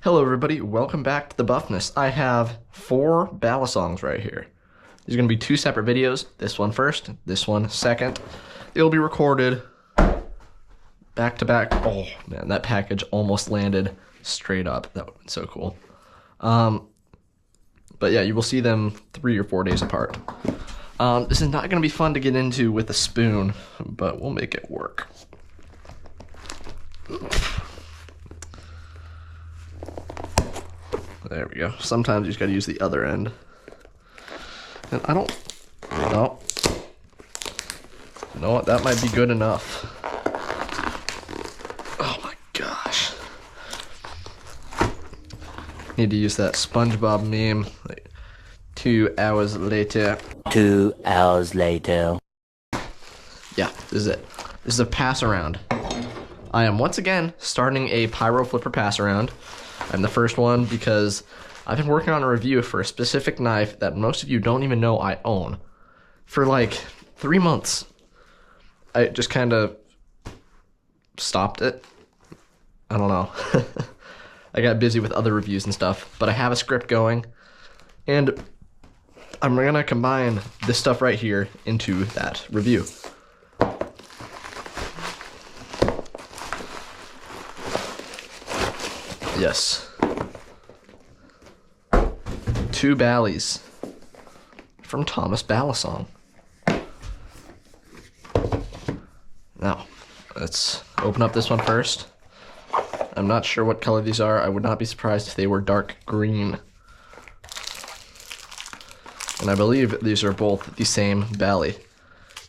Hello everybody, welcome back to the Buffness. I have 4 Balisongs right here. These are going to be 2 separate videos. This one first, this one second. It'll be recorded back to back. Oh man, that package almost landed straight up. That would have been so cool. But yeah, you will see them 3 or 4 days apart. This is not going to be fun to get into with a spoon, but we'll make it work. There we go. Sometimes you just gotta use the other end. And I don't... No. You know what? That might be good enough. Oh my gosh. Need to use that SpongeBob meme. Like, 2 hours later. 2 hours later. Yeah, this is it. This is a pass around. I am once again starting a Pyro Flipper pass around. I'm the first one because I've been working on a review for a specific knife that most of you don't even know I own for like 3 months. I just kind of stopped it. I don't know. I got busy with other reviews and stuff, but I have a script going and I'm gonna combine this stuff right here into that review. Yes. 2 Ballies from Thomas Balisong. Now, let's open up this one first. I'm not sure what color these are. I would not be surprised if they were dark green. And I believe these are both the same Bali.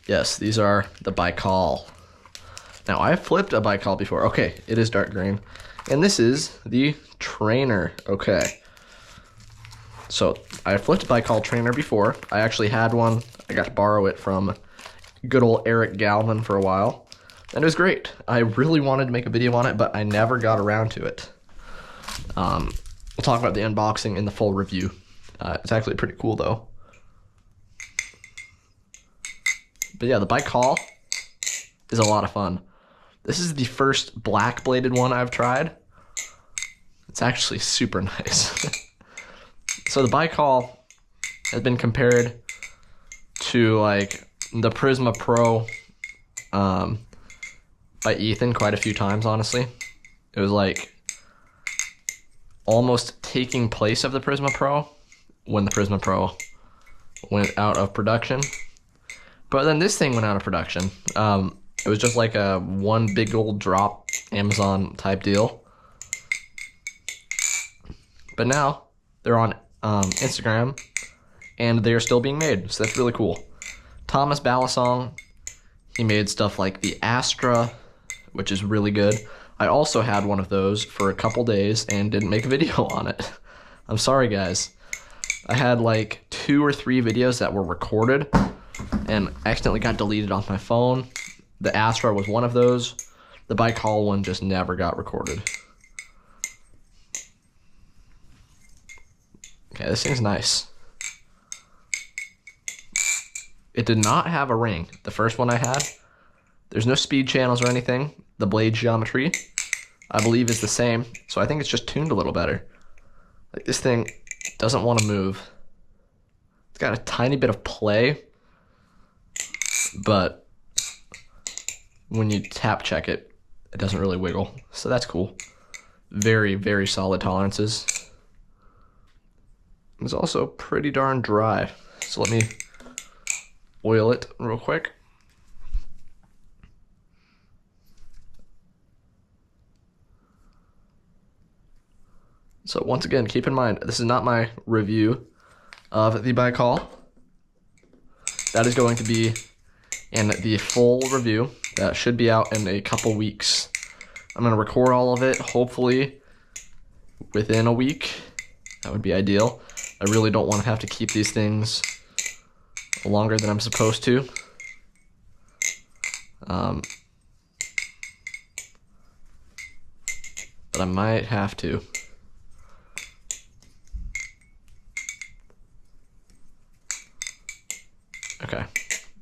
Yes, these are the Baikal. Now, I've flipped a Baikal before. Okay, it is dark green. And this is the trainer. Okay. So, I flipped a Baikal trainer before. I actually had one. I got to borrow it from good old Eric Galvin for a while. And it was great. I really wanted to make a video on it, but I never got around to it. We'll talk about the unboxing in the full review. It's actually pretty cool, though. But yeah, the Baikal is a lot of fun. This is the first black bladed one I've tried. It's actually super nice. So the Baikal has been compared to like the Prisma Pro by Ethan quite a few times, honestly. It was like almost taking place of the Prisma Pro when the Prisma Pro went out of production. But then this thing went out of production. It was just like a one big old drop Amazon type deal. But now they're on Instagram and they're still being made. So that's really cool. Thomas Balisong, he made stuff like the Astra, which is really good. I also had one of those for a couple days and didn't make a video on it. I'm sorry, guys. I had like 2 or 3 videos that were recorded and accidentally got deleted off my phone. The Astra was one of those. The Baikal one just never got recorded. Okay, this thing's nice. It did not have a ring. The first one I had. There's no speed channels or anything. The blade geometry, I believe, is the same. So I think it's just tuned a little better. Like, this thing doesn't want to move. It's got a tiny bit of play, but when you tap check it, it doesn't really wiggle. So that's cool. Very, very solid tolerances. It's also pretty darn dry. So let me oil it real quick. So once again, keep in mind, this is not my review of the Baikal. That is going to be in the full review. That should be out in a couple weeks. I'm going to record all of it, hopefully within a week. That would be ideal. I really don't want to have to keep these things longer than I'm supposed to. But I might have to. Okay,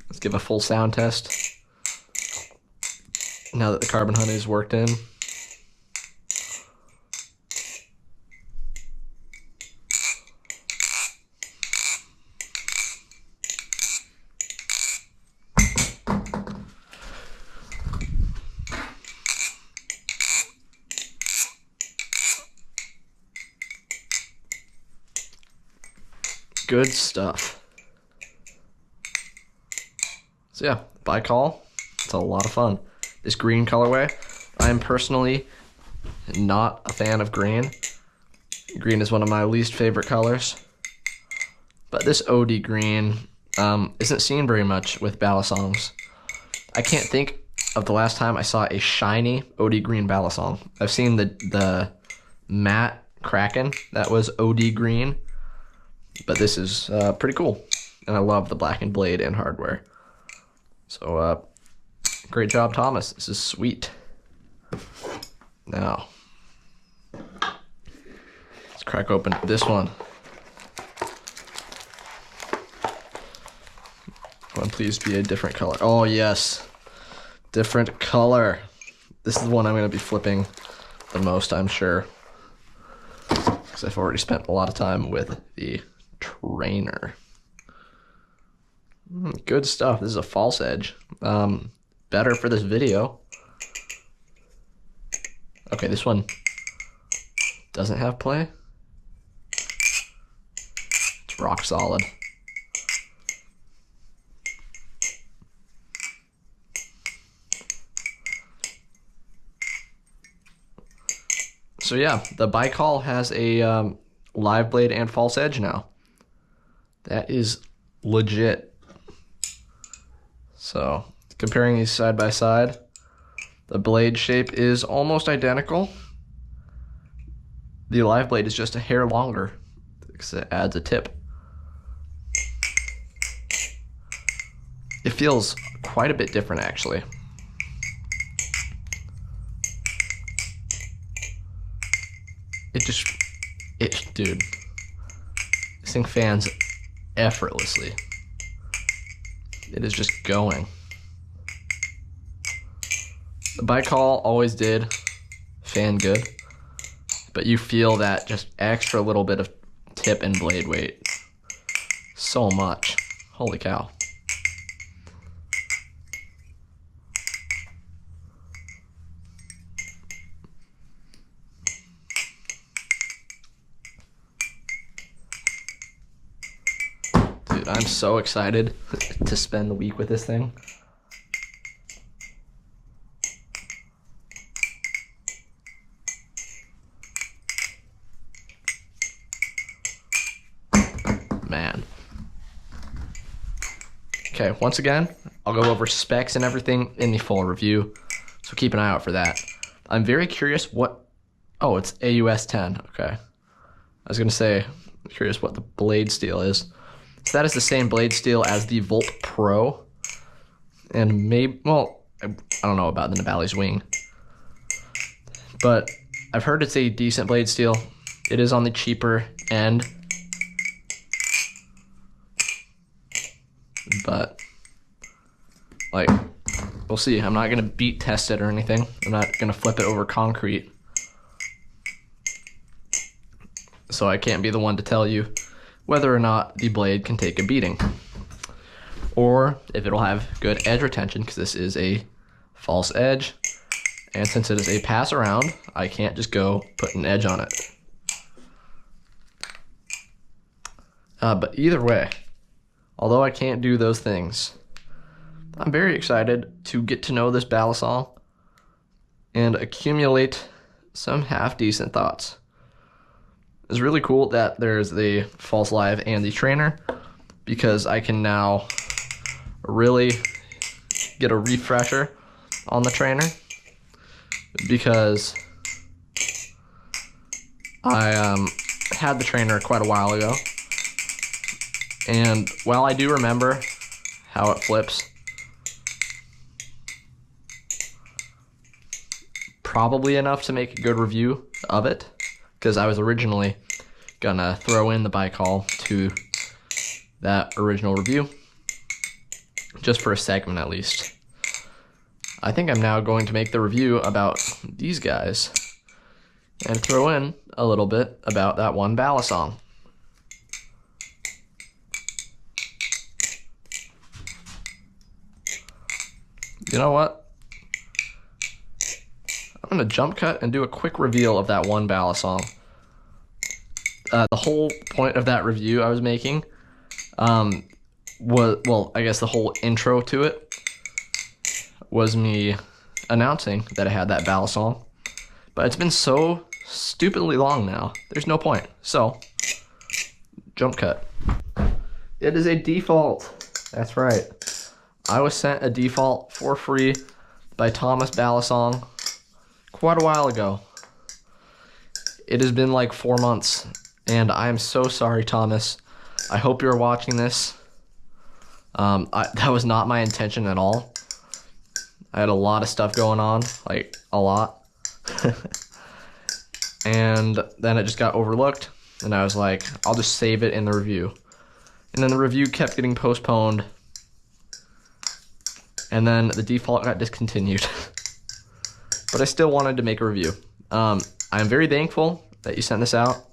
let's give a full sound test. Now that the carbon honey is worked in. Good stuff. So yeah, Baikal. It's a lot of fun. This green colorway, I am personally not a fan of green. Green is one of my least favorite colors. But this OD green isn't seen very much with Balisongs. I can't think of the last time I saw a shiny OD green Balisong. I've seen the matte Kraken that was OD green, but this is pretty cool. And I love the blackened blade and hardware. So great job, Thomas. This is sweet. Now, let's crack open this one. Come on, please be a different color. Oh, yes. Different color. This is the one I'm going to be flipping the most, I'm sure. Because I've already spent a lot of time with the trainer. Good stuff. This is a false edge. Better for this video. Okay, this one doesn't have play. It's rock solid. So yeah, the Baikal has a live blade and false edge now. That is legit. So comparing these side by side, the blade shape is almost identical. The live blade is just a hair longer because it adds a tip. It feels quite a bit different actually. Dude, this thing fans effortlessly. It is just going. The Baikal always did fan good, but you feel that just extra little bit of tip and blade weight so much. Holy cow. Dude, I'm so excited to spend the week with this thing. Man. Okay, once again, I'll go over specs and everything in the full review, so keep an eye out for that. I'm very curious what... Oh, it's AUS 10. Okay. I was going to say, I'm curious what the blade steel is. So that is the same blade steel as the Volt Pro. And maybe, well, I don't know about the Nibali's wing. But I've heard it's a decent blade steel. It is on the cheaper end. But, like, we'll see. I'm not going to beat test it or anything. I'm not going to flip it over concrete. So I can't be the one to tell you whether or not the blade can take a beating, or if it'll have good edge retention, because this is a false edge, and since it is a pass around, I can't just go put an edge on it. But either way, although I can't do those things, I'm very excited to get to know this Balisong and accumulate some half-decent thoughts. It's really cool that there's the false live and the trainer, because I can now really get a refresher on the trainer, because I had the trainer quite a while ago, and while I do remember how it flips, probably enough to make a good review of it, because I was originally gonna throw in the Baikal to that original review, just for a segment at least. I think I'm now going to make the review about these guys and throw in a little bit about that one Balisong. You know what? I'm gonna jump cut and do a quick reveal of that one Balisong. The whole point of that review I was making Well, I guess the whole intro to it was me announcing that I had that Balisong, but it's been so stupidly long now. There's no point. So, jump cut. It is a default. That's right. I was sent a default for free by Thomas Balisong quite a while ago. It has been like 4 months, and I am so sorry, Thomas. I hope you're watching this. That was not my intention at all. I had a lot of stuff going on, like a lot. And then it just got overlooked, and I was like, I'll just save it in the review. And then the review kept getting postponed, and then the default got discontinued. But I still wanted to make a review. I'm very thankful that you sent this out,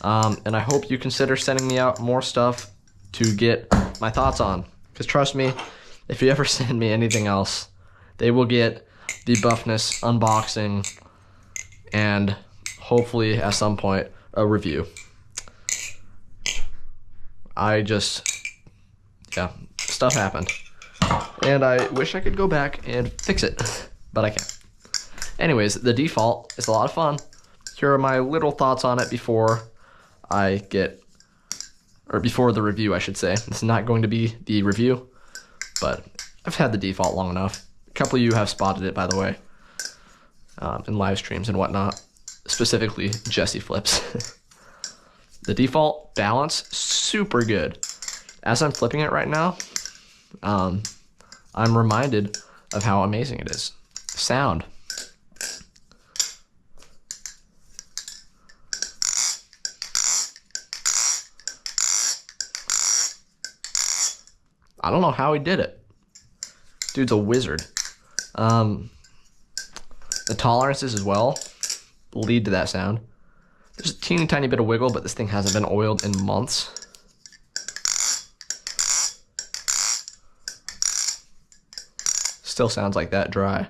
and I hope you consider sending me out more stuff to get my thoughts on. Because trust me, if you ever send me anything else, they will get the Buffness unboxing and hopefully at some point a review. Stuff happened. And I wish I could go back and fix it, but I can't. Anyways, the default is a lot of fun. Here are my little thoughts on it before the review, I should say. It's not going to be the review, but I've had the default long enough. A couple of you have spotted it, by the way, in live streams and whatnot, specifically Jesse Flips. The default balance, super good. As I'm flipping it right now, I'm reminded of how amazing it is. Sound. I don't know how he did it. Dude's a wizard. The tolerances as well lead to that sound. There's a teeny tiny bit of wiggle, but this thing hasn't been oiled in months. Still sounds like that dry.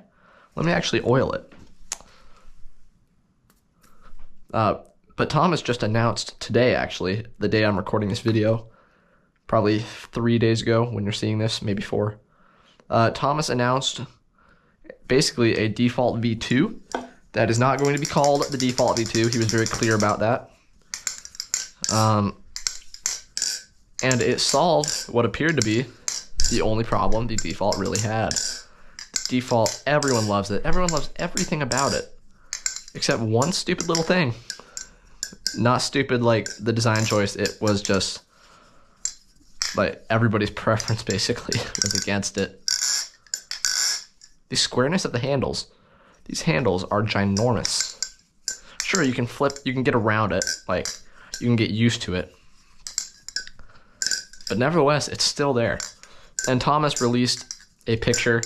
Let me actually oil it. But Thomas just announced today, actually, the day I'm recording this video, probably 3 days ago when you're seeing this, maybe 4. Thomas announced basically a default V2 that is not going to be called the default V2. He was very clear about that. And it solved what appeared to be the only problem the default really had. The default, everyone loves it. Everyone loves everything about it, except one stupid little thing. Not stupid like the design choice, it was just like everybody's preference basically was against it. The squareness of the handles. These handles are ginormous. Sure, you can get around it, like you can get used to it. But nevertheless, it's still there. And Thomas released a picture.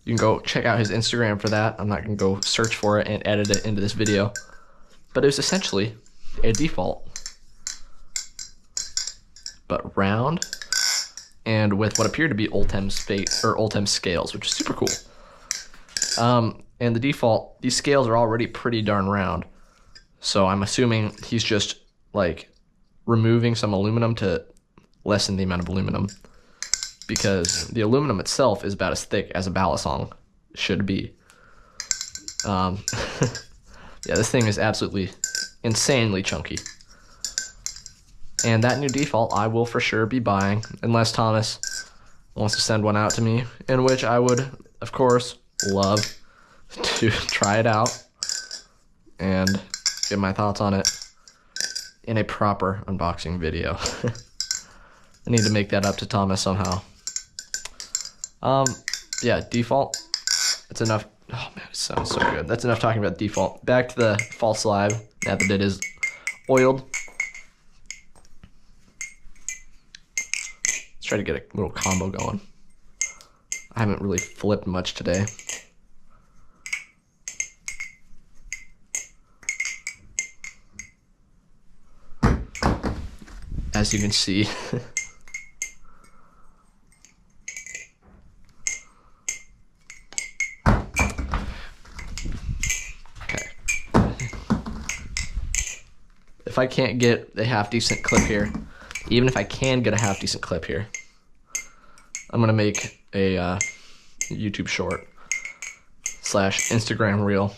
You can go check out his Instagram for that. I'm not gonna go search for it and edit it into this video. But it was essentially a default, but round and with what appeared to be Ultem scales, which is super cool. And the default, these scales are already pretty darn round, so I'm assuming he's just like removing some aluminum to lessen the amount of aluminum, because the aluminum itself is about as thick as a Balisong should be. Yeah, this thing is absolutely insanely chunky. And that new default I will for sure be buying, unless Thomas wants to send one out to me, in which I would, of course, love to try it out and get my thoughts on it in a proper unboxing video. I need to make that up to Thomas somehow. Yeah, default. It's enough. Oh man, it sounds so good. That's enough talking about default. Back to the false live, now that it is oiled. Let's try to get a little combo going. I haven't really flipped much today. As you can see. If I can't get a half decent clip here, even if I can get a half decent clip here, I'm gonna make a YouTube short / Instagram reel.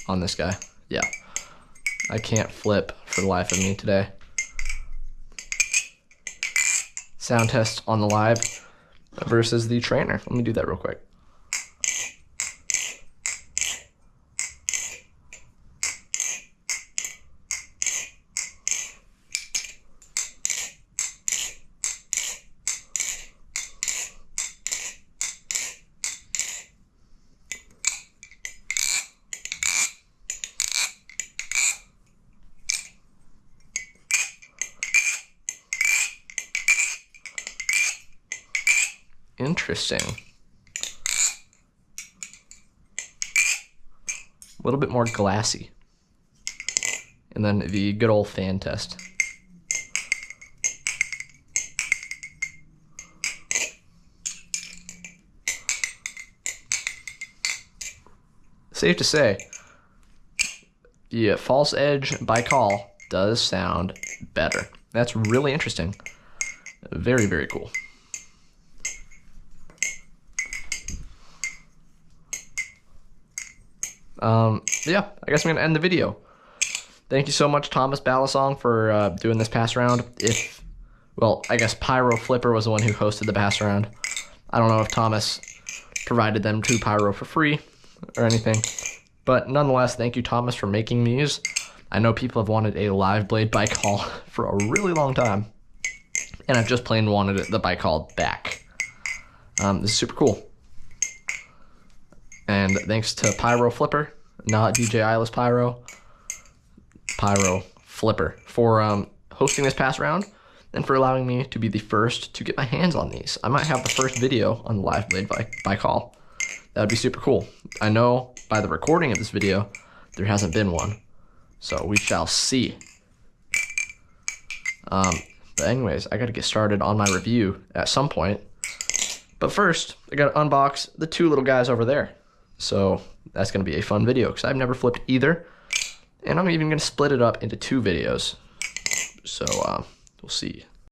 On this guy. Yeah. I can't flip for the life of me today. Sound test on the live versus the trainer. Let me do that real quick. Interesting. A little bit more glassy. And then the good old fan test. Safe to say, the False Edge Baikal does sound better. That's really interesting. Very, very cool. Yeah, I guess I'm gonna end the video. Thank you so much, Thomas Balisong, for doing this pass around. Well, I guess Pyro Flipper was the one who hosted the pass around. I don't know if Thomas provided them to Pyro for free or anything, but nonetheless, thank you, Thomas, for making these. I know people have wanted a live blade Baikal for a really long time, and I've just plain wanted the Baikal back. This is super cool. And thanks to Pyro Flipper, not DJ Eyeless Pyro Flipper, for hosting this pass round and for allowing me to be the first to get my hands on these. I might have the first video on the live blade Baikal. That would be super cool. I know by the recording of this video, there hasn't been one, so we shall see. But anyways, I gotta get started on my review at some point. But first, I gotta unbox the two little guys over there. So that's going to be a fun video because I've never flipped either. And I'm even going to split it up into two videos. So we'll see.